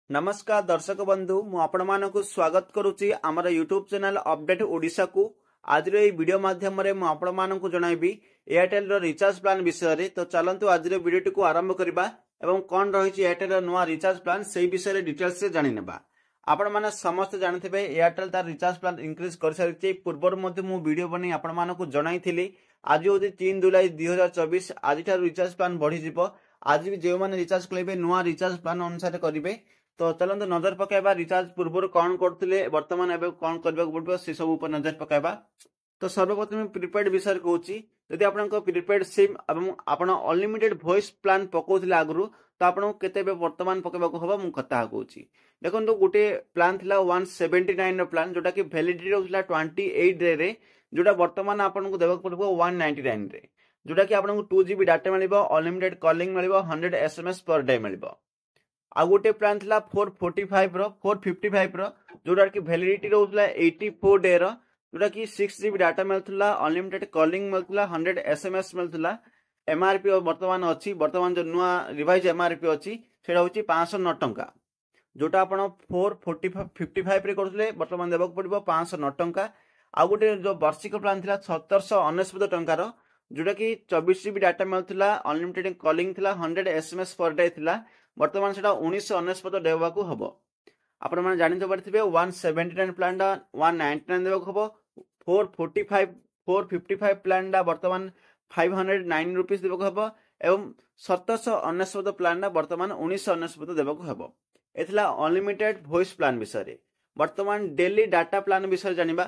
नमस्कार दर्शक बंधु मु आपण मानक स्वागत करुच्ची आमर यूट्यूब चैनल अपडेट ओडिशा को। आज वीडियो माध्यम मु आपण मानक जनइबी एयरटेल रिचार्ज प्लान विषय रे। तो चलंतु आज वीडियो को आरंभ करबा एवं कौन रही एयरटेल नुआ रिचार्ज प्लान से विषय डिटेल्स से जानि नेबा। आपण माने समस्त जानथिबे एयरटेल तार रिचार्ज प्लान इंक्रीज कर सारिछि। पूर्वर मध्ये मु वीडियो बनै आपण मानक जणाइथिली। आज होती 3 जुलाई 2024। आज ठार रिचार्ज प्लान बढ़ी जिवो। आज भी जो माने रिचार्ज कलेबे नुआ रिचार्ज प्लान अनुसार करिवे। तो चलते नजर पकाइबा रिचार्ज पूर्व कौन करते बर्तमान एवं कौन करने पड़ो से सब ऊपर नजर पकाइबा। तो सर्वप्रथम प्रीपेड विषय कहूँ जदि आप प्रीपेड सिम और अनलिमिटेड वॉइस प्लान पकाउले आगु तो आपको केते बर्तमान पकाइबा हम मुझे कथा कहूँ। देखो गोटे प्लान थिला 179 प्लान जोटा कि वैलिडिटी होता 28 डे रे, जोटा बर्तमान आपको देवा पड़ो 199 रे, जोटा कि आपको 2 GB डाटा मिल अनलिमिटेड कॉलिंग मिल 100 SMS पर डे मिल। आ गोटे प्लान थिला 455 रो जोटा कि वैलिडिटी रहउतला 84 डे रो, जोटा कि 6 GB डाटा मिलथला अनलिमिटेड कॉलिंग मिलथला 100 SMS मिलथला। एमआरपी वर्तमान अच्छी वर्तमान जो नुआ रिवाइज एमआरपी अच्छी सेटा होची 509 टंका, जोटा आपण 455 रे करथले वर्तमान देबक पड़िबो 509 टंका। आ गोटे जो वार्षिक प्लान थिला 1799 टंका रो, जोटा कि 24 GB डाटा मिलथला अनलिमिटेड कॉलिंग थिला 100 SMS पर डे थिला, वर्तमान सेटा 1999 देवा को हबो। आपण माने जानि तो परथिबे 179 प्लान दा 199 देवा को हबो। 455 प्लान दा वर्तमान 509 रुपीस देवा को हबो एवं 1799 प्लान दा वर्तमान 1999 देवा को हबो। एथला अनलिमिटेड वॉइस प्लान विषय रे। वर्तमान डेली डाटा प्लान विषय जानिबा।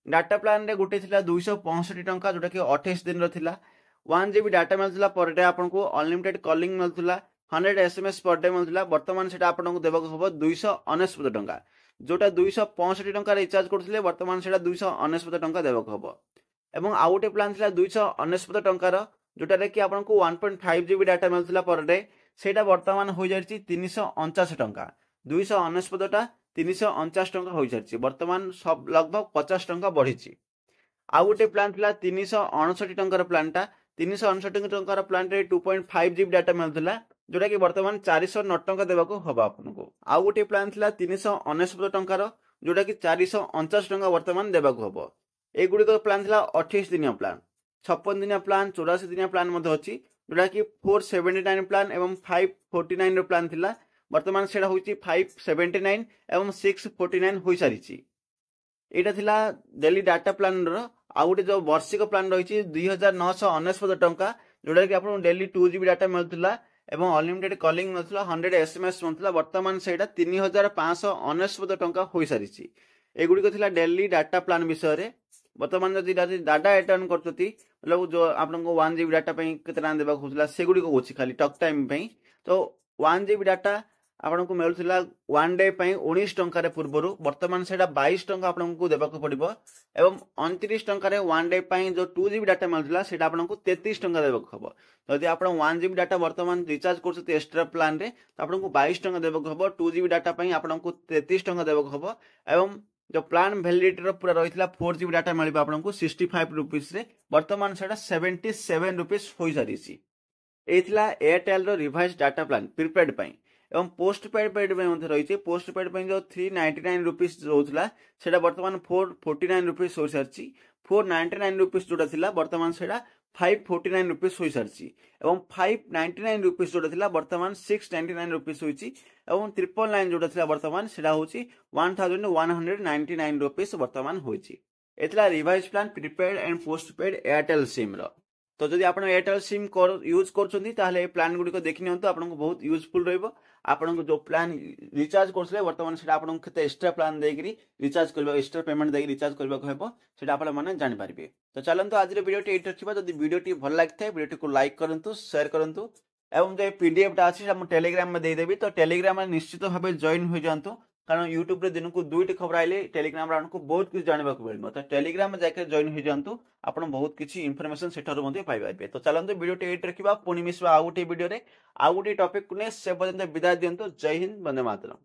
डाटा प्लान रे गुटे थिला 265 टंका, जोटा कि 28 दिन रो थिला। 1 GB डाटा मिलथला पर डे आपनको अनलिमिटेड कॉलिंग मिलथला 100 SMS पर डे मिलथला। वर्तमान सेटा आपनको देबाक हबो 269 टंका, जोटा 265 टंका रिचार्ज करथले वर्तमान सेटा 269 टंका देबाक हबो। एवं आ गोटे प्लान थिला 269 टंका रो, जोटा रे कि आपनको 1.5 GB डाटा मिलथला पर डे, सेटा वर्तमान हो जायछि 349 टंका। 269 टा 349 टंका हो जायछि, वर्तमान सब लगभग 50 टंका बढ़िछि। आ गोटे प्लान थिला 359 टंकार प्लानटा। 359 टंकार प्लान रे 2.5 GB डाटा मिलथला, जोटा कि वर्तमान 409 टंका देवा को हबा आपनको। आ गोटे प्लान थिला 369 टंकार, जोटा कि 449 टंका वर्तमान देवा को हबो। ए गुडी को प्लान थिला 28 दिनिया प्लान, 56 दिनिया प्लान, 84 दिनिया प्लान मध्ये अछि, जोटा कि 479 प्लान एवं 549 रो प्लान थिला। वर्तमान सेडा होछि 579 एवं 649 होई सारिछि। एटा थिला डेली डाटा प्लान रो। आ गोटे जो वार्षिक प्लान रही 2999 टंका, जोटा कि आपन डेली 2 GB डाटा मिलथला एवं अनलिमिटेड कॉलिंग मिलथला 100 SMS मिलथला। वर्तमान सेटा 3599 टंका होई सारिछि। एगुडी को थिला डेली डाटा प्लान विषय रे। वर्तमान जदि डाटा रिटर्न करतती मतलब जो आपनको 1 GB डाटा पई केतना देबा होतला सेगुडी को होछि खाली टॉक टाइम पई। तो 1 GB डाटा आपनको मिलुथिला 1 डे पई 19 टंका रे पूर्वरु, वर्तमान सेटा 22 टंका आपनको देबा को पड़िबो। एवं 29 टंका रे 1 डे पई जो 2 GB डाटा मिलुथिला सेटा आपनको 33 टंका देबा को हबो। जदि आपण 1 GB डाटा वर्तमान रिचार्ज करछते एक्स्ट्रा प्लान रे तो आपनको 22 टंका देबा को हबो। 2 GB डाटा पई आपनको 33 टंका देबा को हबो। एवं जो प्लान वैलिडिटी रो पूरा रहितला 4 GB डाटा मिलबा आपनको 65 रुपीस रे, वर्तमान सेटा 77 रुपीस होई सारिछि। एथिला एयरटेल रो रिवाइज डाटा प्लान प्रीपेड पई। एवं पोस्ट पेड रही पोस्ट पेड जो 399 रुपीस रोला सेटा वर्तमान 449 रुपीस हो सारी। 499 रुपीस जोटा थिला वर्तमान सेटा 549 रुपीस हो सारी। एवं 599 रुपीस जोटा थिला वर्तमान 699 रुपीस होइछि। एवं 999 जोटा थिला वर्तमान सेटा होछि 1199 रुपीस वर्तमान होइछि। एतला revise plan prepaid and post paid Airtel SIM रो। तो जदि आप एयरटेल सिम यूज कर प्लान गुड़ी को देखी नियंतु, आपको बहुत यूजफुल रहिबो। आपनको जो प्लान रिचार्ज करथले वर्तमान सेटा आपनको केते एक्स्ट्रा प्लान देकरी रिचार्ज करबा, एक्स्ट्रा पेमेंट देकरी रिचार्ज करबा को हेबो, सेटा आपण माने जानि पारिबे। तो चलंतु आज रे वीडियो टी एट रखिबा। जदि वीडियो टी भल लागथाय वीडियो को लाइक करंतु, शेयर करंतु एवं जे पीडीएफ टा अछि हम टेलीग्राम में दे देबी। तो टेलीग्राम में निश्चित भाबे जॉइन हो जांतु, कारण यूट्यूब रे दिन को 2टी खबर आइले टेलीग्राम रे आपको बहुत कुछ जानबा को मिलबो। तो टेलीग्राम में जाके जॉइन हो जांतु, आपण बहुत किछ इंफॉर्मेशन सेठर मध्ये पाइ पाइबे। तो चलंतु वीडियो टी एट रखिबा, पुनी मिसवा आ गुटी वीडियो रे आ गुटी टॉपिक को ने से पर्यंत विदाय दियंतु। जय हिंद, वंदे मातरम।